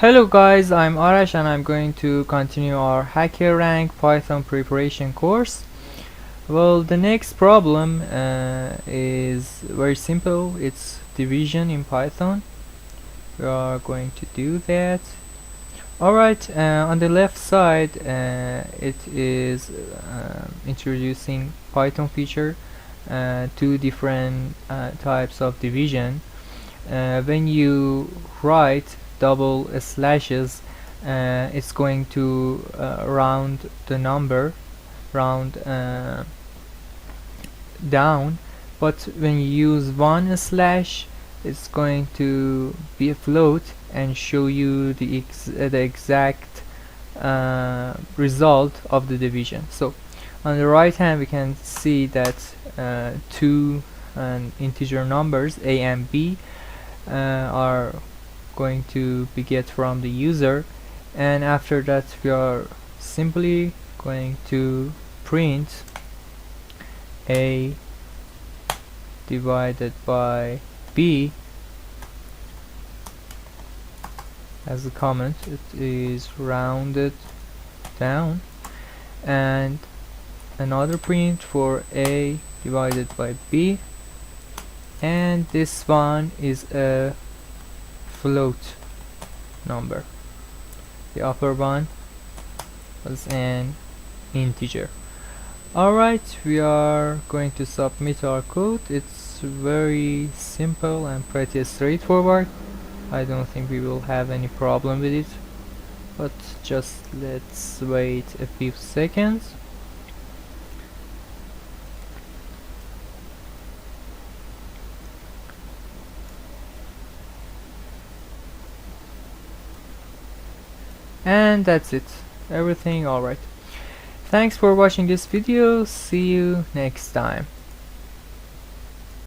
Hello guys, I'm Arash and I'm going to continue our HackerRank Python preparation course. Well, the next problem is very simple. It's division in Python. We are going to do that. Alright, on the left side it is introducing Python feature, two different types of division. When you write double slashes, it's going to round the number, round down, but when you use one slash, it's going to be a float and show you the exact result of the division. So on the right hand we can see that two integer numbers a and b are going to be get from the user, and after that we are simply going to print a divided by b as a comment. It is rounded down, and another print for a divided by b, and this one is a float number. The upper one was an integer. Alright, we are going to submit our code. It's very simple and pretty straightforward. I don't think we will have any problem with it, but just let's wait a few seconds. And that's it, everything alright. Thanks for watching this video. See you next time.